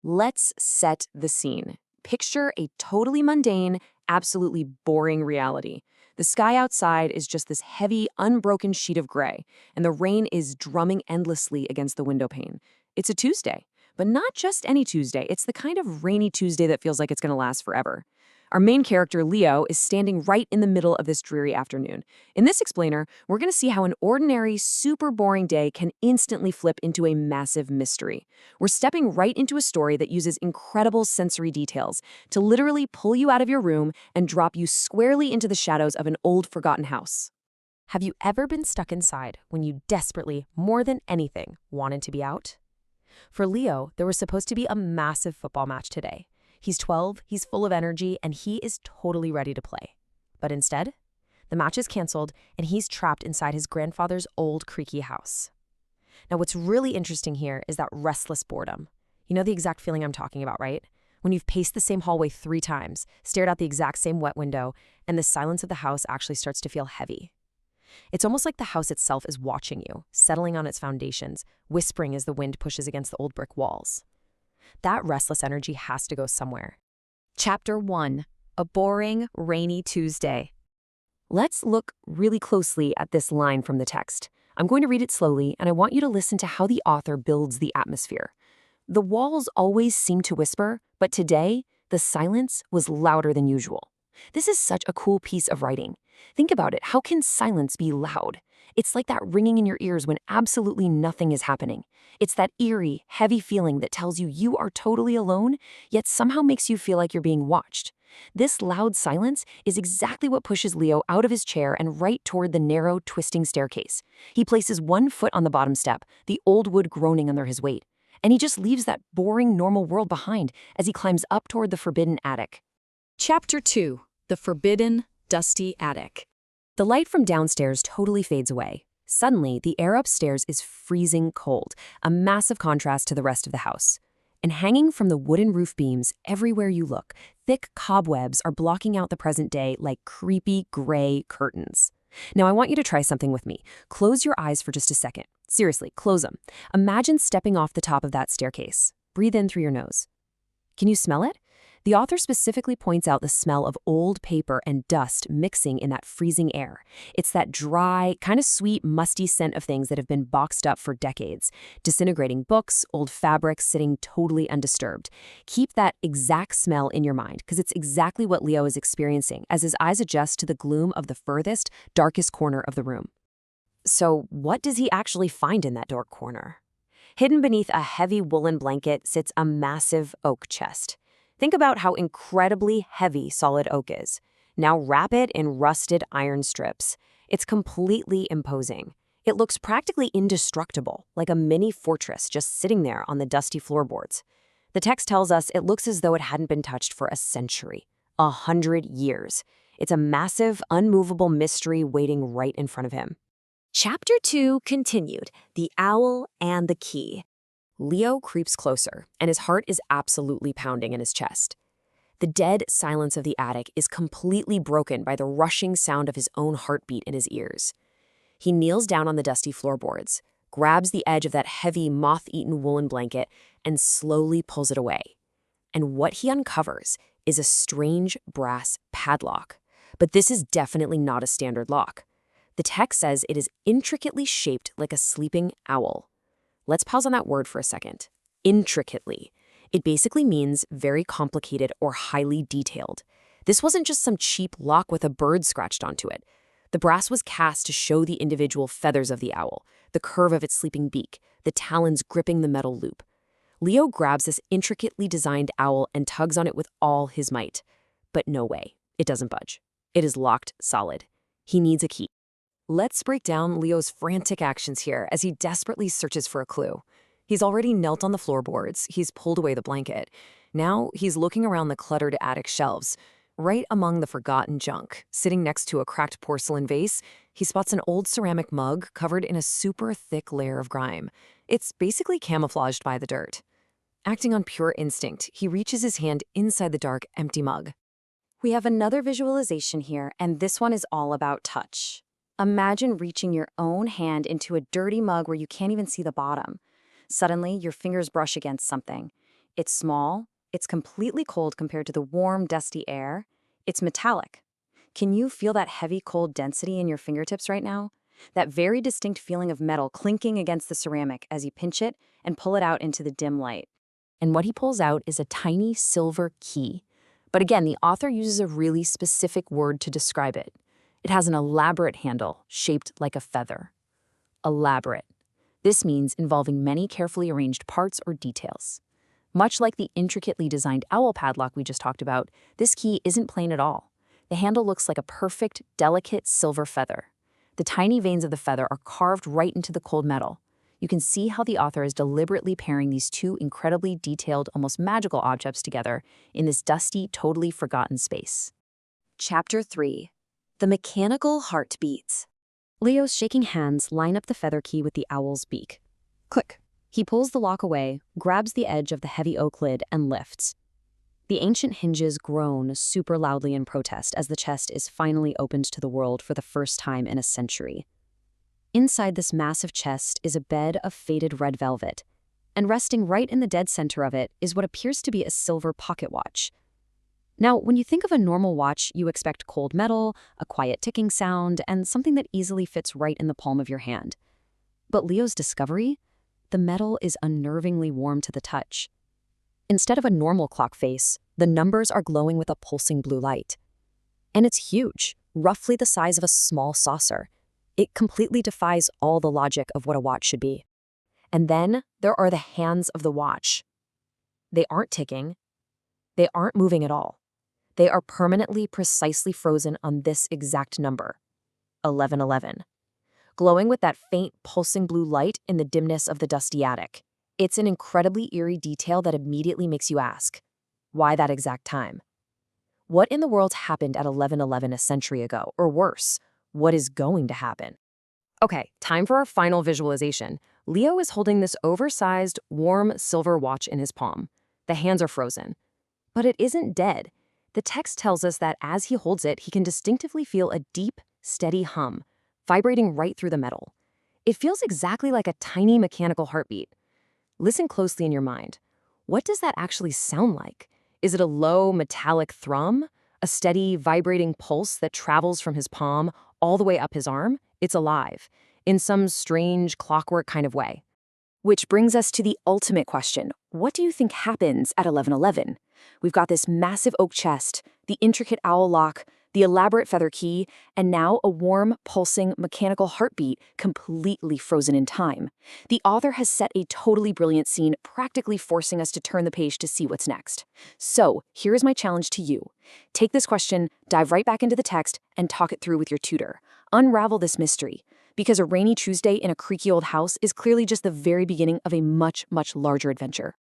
Let's set the scene. Picture a totally mundane, absolutely boring reality. The sky outside is just this heavy, unbroken sheet of gray, and the rain is drumming endlessly against the window pane. It's a Tuesday, but not just any Tuesday. It's the kind of rainy Tuesday that feels like it's going to last forever. Our main character, Leo, is standing right in the middle of this dreary afternoon. In this explainer, we're going to see how an ordinary, super boring day can instantly flip into a massive mystery. We're stepping right into a story that uses incredible sensory details to literally pull you out of your room and drop you squarely into the shadows of an old, forgotten house. Have you ever been stuck inside when you desperately, more than anything, wanted to be out? For Leo, there was supposed to be a massive football match today. He's 12, he's full of energy, and he is totally ready to play. But instead, the match is canceled, and he's trapped inside his grandfather's old creaky house. Now, what's really interesting here is that restless boredom. You know the exact feeling I'm talking about, right? When you've paced the same hallway 3 times, stared out the exact same wet window, and the silence of the house actually starts to feel heavy. It's almost like the house itself is watching you, settling on its foundations, whispering as the wind pushes against the old brick walls. That restless energy has to go somewhere. Chapter 1. A boring, rainy Tuesday. Let's look really closely at this line from the text. I'm going to read it slowly, and I want you to listen to how the author builds the atmosphere. The walls always seem to whisper, but today, the silence was louder than usual. This is such a cool piece of writing. Think about it. How can silence be loud? It's like that ringing in your ears when absolutely nothing is happening. It's that eerie, heavy feeling that tells you you are totally alone, yet somehow makes you feel like you're being watched. This loud silence is exactly what pushes Leo out of his chair and right toward the narrow, twisting staircase. He places one foot on the bottom step, the old wood groaning under his weight, and he just leaves that boring, normal world behind as he climbs up toward the forbidden attic. Chapter 2. The Forbidden, Dusty Attic. The light from downstairs totally fades away. Suddenly, the air upstairs is freezing cold, a massive contrast to the rest of the house. And hanging from the wooden roof beams, everywhere you look, thick cobwebs are blocking out the present day like creepy gray curtains. Now, I want you to try something with me. Close your eyes for just a second. Seriously, close them. Imagine stepping off the top of that staircase. Breathe in through your nose. Can you smell it? The author specifically points out the smell of old paper and dust mixing in that freezing air. It's that dry, kind of sweet, musty scent of things that have been boxed up for decades. Disintegrating books, old fabrics sitting totally undisturbed. Keep that exact smell in your mind, because it's exactly what Leo is experiencing as his eyes adjust to the gloom of the furthest, darkest corner of the room. So, what does he actually find in that dark corner? Hidden beneath a heavy woolen blanket sits a massive oak chest. Think about how incredibly heavy solid oak is. Now wrap it in rusted iron strips. It's completely imposing. It looks practically indestructible, like a mini fortress just sitting there on the dusty floorboards. The text tells us it looks as though it hadn't been touched for a century, 100 years. It's a massive, unmovable mystery waiting right in front of him. Chapter 2 continued. The Owl and the Key. Leo creeps closer, and his heart is absolutely pounding in his chest. The dead silence of the attic is completely broken by the rushing sound of his own heartbeat in his ears. He kneels down on the dusty floorboards, grabs the edge of that heavy, moth-eaten woolen blanket, and slowly pulls it away. And what he uncovers is a strange brass padlock. But this is definitely not a standard lock. The text says it is intricately shaped like a sleeping owl. Let's pause on that word for a second. Intricately. It basically means very complicated or highly detailed. This wasn't just some cheap lock with a bird scratched onto it. The brass was cast to show the individual feathers of the owl, the curve of its sleeping beak, the talons gripping the metal loop. Leo grabs this intricately designed owl and tugs on it with all his might. But no way. It doesn't budge. It is locked solid. He needs a key. Let's break down Leo's frantic actions here as he desperately searches for a clue. He's already knelt on the floorboards, he's pulled away the blanket. Now he's looking around the cluttered attic shelves. Right among the forgotten junk, sitting next to a cracked porcelain vase, he spots an old ceramic mug covered in a super thick layer of grime. It's basically camouflaged by the dirt. Acting on pure instinct, he reaches his hand inside the dark, empty mug. We have another visualization here, and this one is all about touch. Imagine reaching your own hand into a dirty mug where you can't even see the bottom. Suddenly, your fingers brush against something. It's small, it's completely cold compared to the warm, dusty air. It's metallic. Can you feel that heavy, cold density in your fingertips right now? That very distinct feeling of metal clinking against the ceramic as you pinch it and pull it out into the dim light. And what he pulls out is a tiny silver key. But again, the author uses a really specific word to describe it. It has an elaborate handle shaped like a feather. Elaborate. This means involving many carefully arranged parts or details. Much like the intricately designed owl padlock we just talked about, this key isn't plain at all. The handle looks like a perfect, delicate silver feather. The tiny veins of the feather are carved right into the cold metal. You can see how the author is deliberately pairing these two incredibly detailed, almost magical objects together in this dusty, totally forgotten space. Chapter 3. The Mechanical Heartbeats. Leo's shaking hands line up the feather key with the owl's beak. Click. He pulls the lock away, grabs the edge of the heavy oak lid, and lifts. The ancient hinges groan super loudly in protest as the chest is finally opened to the world for the first time in a century. Inside this massive chest is a bed of faded red velvet, and resting right in the dead center of it is what appears to be a silver pocket watch. Now, when you think of a normal watch, you expect cold metal, a quiet ticking sound, and something that easily fits right in the palm of your hand. But Leo's discovery? The metal is unnervingly warm to the touch. Instead of a normal clock face, the numbers are glowing with a pulsing blue light. And it's huge, roughly the size of a small saucer. It completely defies all the logic of what a watch should be. And then there are the hands of the watch. They aren't ticking. They aren't moving at all. They are permanently, precisely frozen on this exact number, 1111, glowing with that faint, pulsing blue light in the dimness of the dusty attic. It's an incredibly eerie detail that immediately makes you ask, why that exact time? What in the world happened at 1111 a century ago, or worse, what is going to happen? Okay, time for our final visualization. Leo is holding this oversized, warm silver watch in his palm. The hands are frozen. But it isn't dead. The text tells us that as he holds it, he can distinctively feel a deep, steady hum, vibrating right through the metal. It feels exactly like a tiny mechanical heartbeat. Listen closely in your mind. What does that actually sound like? Is it a low, metallic thrum? A steady, vibrating pulse that travels from his palm all the way up his arm? It's alive, in some strange, clockwork kind of way. Which brings us to the ultimate question. What do you think happens at 1111? We've got this massive oak chest, the intricate owl lock, the elaborate feather key, and now a warm, pulsing, mechanical heartbeat completely frozen in time. The author has set a totally brilliant scene, practically forcing us to turn the page to see what's next. So, here is my challenge to you. Take this question, dive right back into the text, and talk it through with your tutor. Unravel this mystery. Because a rainy Tuesday in a creaky old house is clearly just the very beginning of a much, much larger adventure.